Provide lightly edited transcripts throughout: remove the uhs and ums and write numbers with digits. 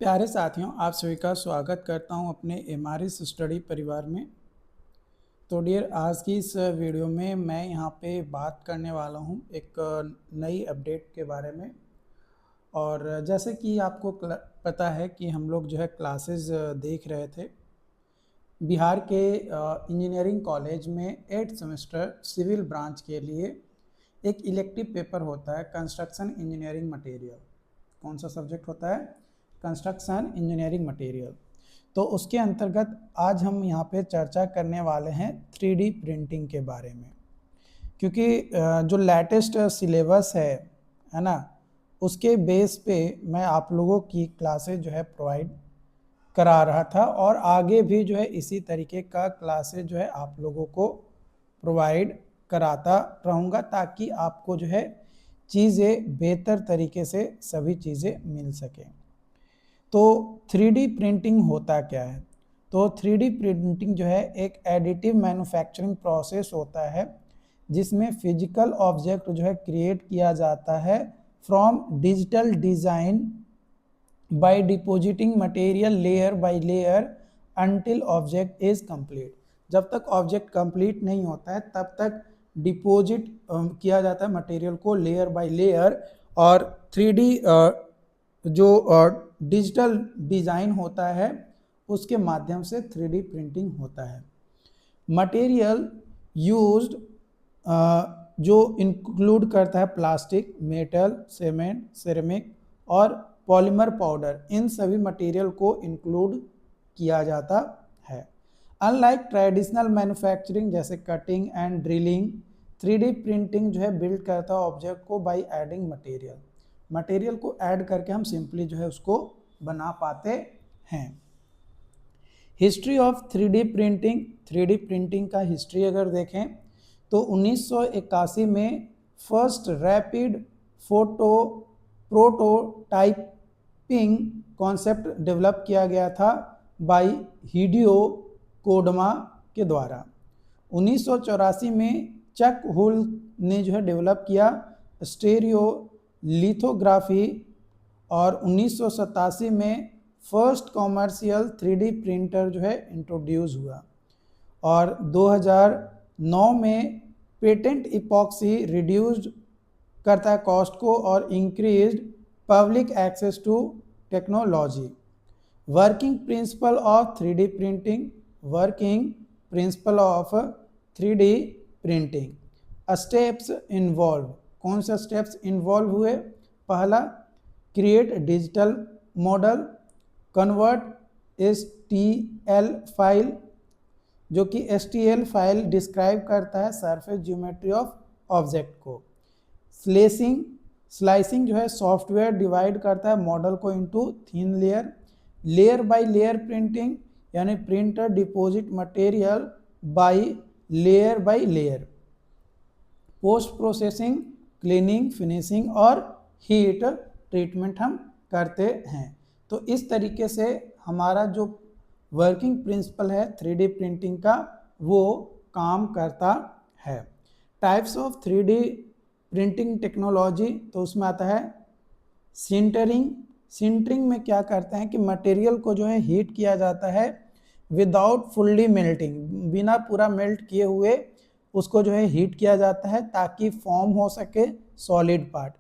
प्यारे साथियों, आप सभी का स्वागत करता हूं अपने एमआरएस स्टडी परिवार में। तो डियर, आज की इस वीडियो में मैं यहां पे बात करने वाला हूं एक नई अपडेट के बारे में। और जैसे कि आपको पता है कि हम लोग जो है क्लासेस देख रहे थे। बिहार के इंजीनियरिंग कॉलेज में 8th सेमेस्टर सिविल ब्रांच के लिए एक इलेक्टिव पेपर होता है, कंस्ट्रक्शन इंजीनियरिंग मटेरियल। कौन सा सब्जेक्ट होता है? Construction engineering material. तो उसके अंतर्गत आज हम यहाँ पे चर्चा करने वाले हैं 3D प्रिंटिंग के बारे में। क्योंकि जो लेटेस्ट सिलेबस है ना, उसके बेस पे मैं आप लोगों की क्लासेज जो है प्रोवाइड करा रहा था, और आगे भी जो है इसी तरीके का क्लासेज जो है आप लोगों को प्रोवाइड कराता रहूँगा, ताकि आपको जो है चीज़ें बेहतर तरीके से सभी चीज़ें मिल सकें। तो 3D प्रिंटिंग होता क्या है? तो 3D प्रिंटिंग जो है एक एडिटिव मैन्युफैक्चरिंग प्रोसेस होता है, जिसमें फिजिकल ऑब्जेक्ट जो है क्रिएट किया जाता है from digital design by depositing material layer by layer until object is complete। जब तक ऑब्जेक्ट कंप्लीट नहीं होता है तब तक डिपोजिट किया जाता है मटेरियल को लेयर बाय लेयर, और 3D जो डिजिटल डिज़ाइन होता है उसके माध्यम से 3D प्रिंटिंग होता है। मटेरियल यूज्ड जो इंक्लूड करता है प्लास्टिक, मेटल, सीमेंट, सिरेमिक और पॉलीमर पाउडर, इन सभी मटेरियल को इंक्लूड किया जाता है। अनलाइक ट्रेडिशनल मैन्युफैक्चरिंग जैसे cutting and drilling, 3D printing जो है बिल्ड करता है ऑब्जेक्ट को बाय एडिंग मटेरियल को ऐड करके हम सिंपली जो है उसको बना पाते हैं। History of 3D printing, 3D printing का हिस्ट्री अगर देखें तो 1981 में first rapid photo prototyping concept develop किया गया था बाय हिडियो कोडमा के द्वारा। 1984 में चक हुल ने जो है डेवलप किया स्टेरियो लिथोग्राफी, और 1987 में फर्स्ट कॉमर्शियल 3D प्रिंटर जो है इंट्रोड्यूस हुआ, और 2009 में पेटेंट इपॉक्सी रिड्यूस्ड करता है कॉस्ट को और increased public access to technology. Working principle of 3D printing, working principle of 3D printing. Steps involve, कौन से स्टेप्स इन्वॉल्व हुए? पहला, create digital model, convert STL file, जो कि STL फाइल डिस्क्राइब करता है सरफेस ज्योमेट्री ऑफ ऑब्जेक्ट को। Slicing जो है सॉफ्टवेयर डिवाइड करता है मॉडल को into thin layer. Layer by layer printing, यानी printer deposit material by layer. Post processing, cleaning, finishing और हीट ट्रीटमेंट हम करते हैं। तो इस तरीके से हमारा जो वर्किंग प्रिंसिपल है 3D प्रिंटिंग का, वो काम करता है। Types of 3D printing technology, तो उसमें आता है सिंटरिंग में क्या करते हैं कि मटेरियल को जो है हीट किया जाता है विदाउट फुल्ली मेल्टिंग, बिना पूरा मेल्ट किए हुए उसको जो है हीट किया जाता है ताकि फॉर्म हो सके solid part.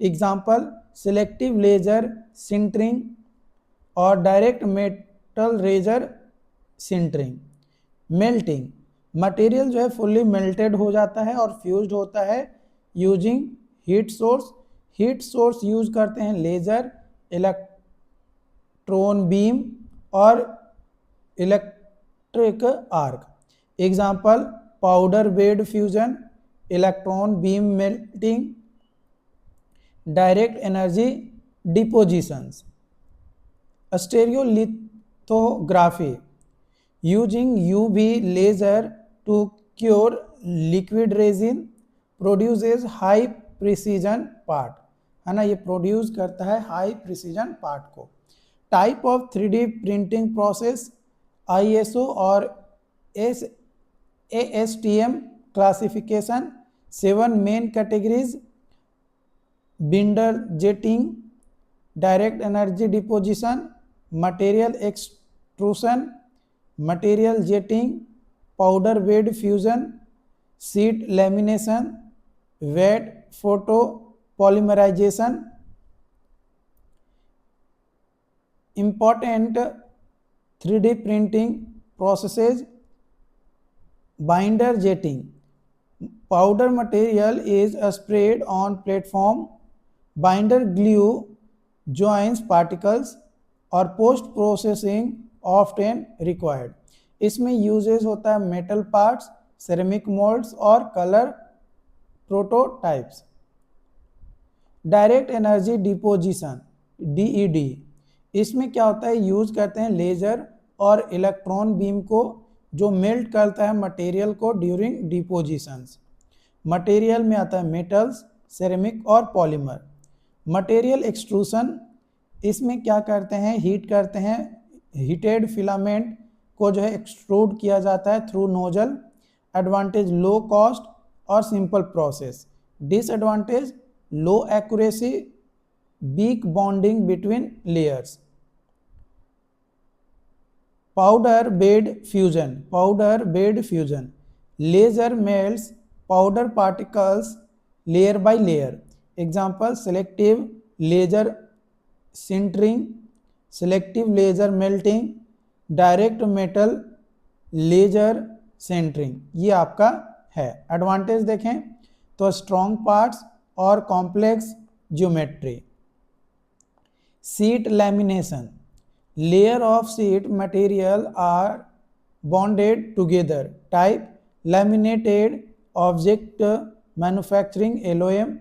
Example, selective laser sintering और direct metal laser sintering. Melting, material जो है फुल्ली मेल्टेड हो जाता है और फ्यूज्ड होता है यूजिंग हीट सोर्स यूज करते हैं लेजर, इलेक्ट्रॉन बीम और electric arc. Example, powder bed fusion, electron beam melting, direct energy depositions. Stereolithography, using UV laser to cure liquid resin, produces high precision part, है ना, ये produce करता है high precision part को। Type of 3D printing process, ISO और ASTM classification, 7 main categories, binder jetting, direct energy deposition, material extrusion, material jetting, powder bed fusion, sheet lamination, vat photo polymerization. Important 3D printing processes: binder jetting. Powder material is sprayed on platform. Binder glue joins particles और post processing often required. इसमें uses होता है metal parts, ceramic moulds और colour prototypes. Direct energy deposition DED, इसमें क्या होता है, use करते हैं लेजर और इलेक्ट्रॉन बीम को जो मेल्ट करता है मटेरियल को ड्यूरिंग डिपोजिशंस। मटेरियल में आता है मेटल्स, सेरेमिक और पॉलीमर। मटेरियल एक्सट्रूशन, इसमें क्या करते हैं, हीट करते हैं, हीटेड फिलामेंट को जो है एक्सट्रूड किया जाता है through nozzle. Advantage low cost और simple process. Disadvantage low accuracy, weak bonding between layers. Powder bed fusion, powder bed fusion, laser melts powder particles layer by layer. Example selective laser sintering, selective laser melting, direct metal laser sintering, ये आपका है। Advantage देखें तो strong parts और complex geometry. Sheet lamination, layer of sheet material are bonded together. Type laminated object manufacturing LOM,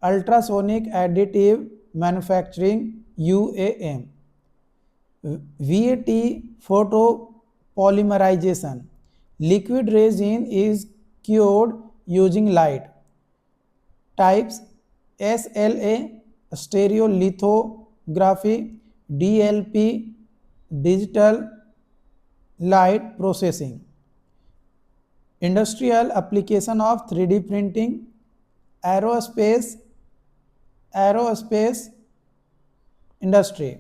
ultrasonic additive manufacturing UAM. VAT photopolymerization, liquid resin is cured using light. Types SLA stereolithography, DLP digital light processing. Industrial application of 3D printing, aerospace industry,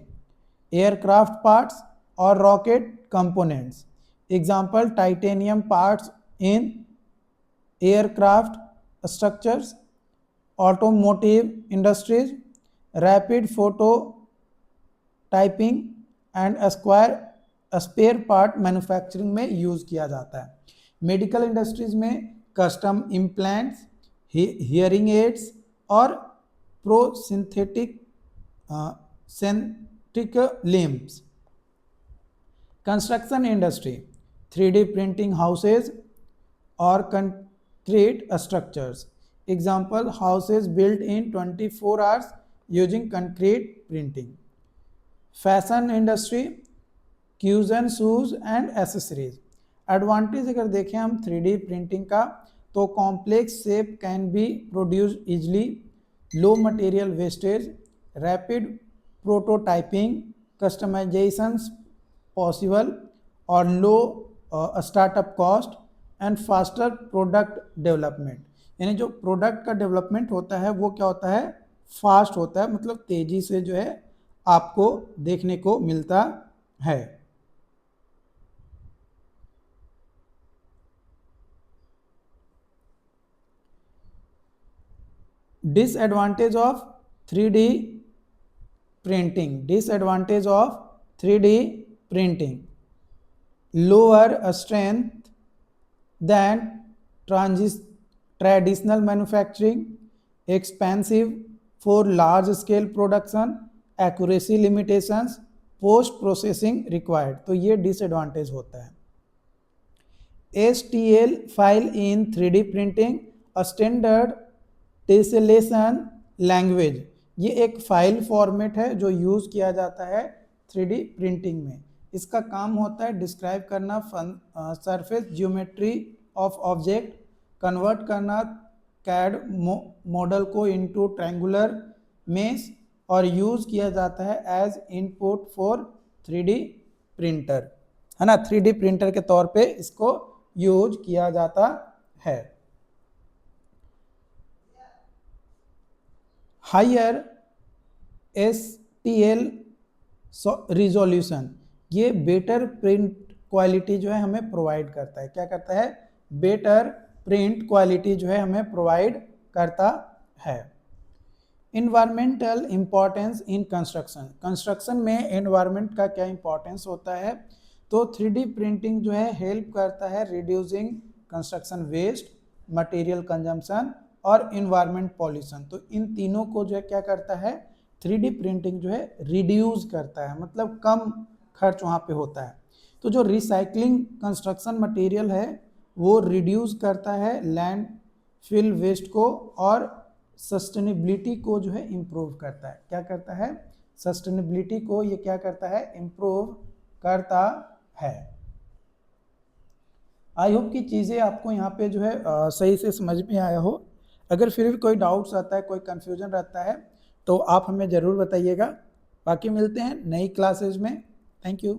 aircraft parts or rocket components. Example titanium parts in aircraft structures. Automotive industries, rapid photo typing and spare part manufacturing में use किया जाता है। Medical industries में custom implants, hearing aids और prosthetic limbs. Construction industry, 3D printing houses और concrete structures. Example houses built in 24 hours using concrete printing. Fashion industry, cushion shoes and accessories. Advantage अगर देखें हम 3D printing का तो complex shape can be produce easily, low material wastage, rapid prototyping, customisations possible और लो startup cost and faster product development. यानी जो product का development होता है वो क्या होता है, फास्ट होता है, मतलब तेजी से जो है आपको देखने को मिलता है। Disadvantage of 3D printing, disadvantage of 3D printing, lower strength than traditional manufacturing, expensive for large scale production, accuracy limitations, post processing required. तो ये डिसएडवांटेज होता है। STL file in 3D printing, standard tessellation language, ये एक file format है जो use किया जाता है 3D प्रिंटिंग में। इसका काम होता है डिस्क्राइब करना surface geometry of object, convert करना कैड मॉडल को इनटू ट्रायंगुलर मेश और यूज किया जाता है as input for 3D printer, है ना। 3D प्रिंटर के तौर पे इसको यूज किया जाता है। हायर STL रिजोल्यूशन, ये बेटर प्रिंट क्वालिटी जो है हमें प्रोवाइड करता है। क्या करता है? बेटर प्रिंट क्वालिटी जो है हमें प्रोवाइड करता है। Environmental importance in construction, construction में एनवायरमेंट का क्या इंपॉर्टेंस होता है? तो 3D प्रिंटिंग जो है हेल्प करता है reducing construction waste, material consumption और इन्वायरमेंट पॉल्यूशन। तो इन तीनों को जो है क्या करता है? 3D प्रिंटिंग जो है रिड्यूस करता है, मतलब कम खर्च वहाँ पे होता है। तो जो रिसाइकलिंग कंस्ट्रक्शन मटेरियल है वो रिड्यूस करता है लैंड फिल वेस्ट को और सस्टेनेबिलिटी को जो है इम्प्रूव करता है। क्या करता है? सस्टेनेबिलिटी को ये क्या करता है? इम्प्रूव करता है। आई होप कि चीज़ें आपको यहाँ पे जो है सही से समझ में आया हो। अगर फिर भी कोई डाउट्स आता है, कोई कन्फ्यूजन रहता है तो आप हमें ज़रूर बताइएगा। बाकी मिलते हैं नई क्लासेज में। Thank you.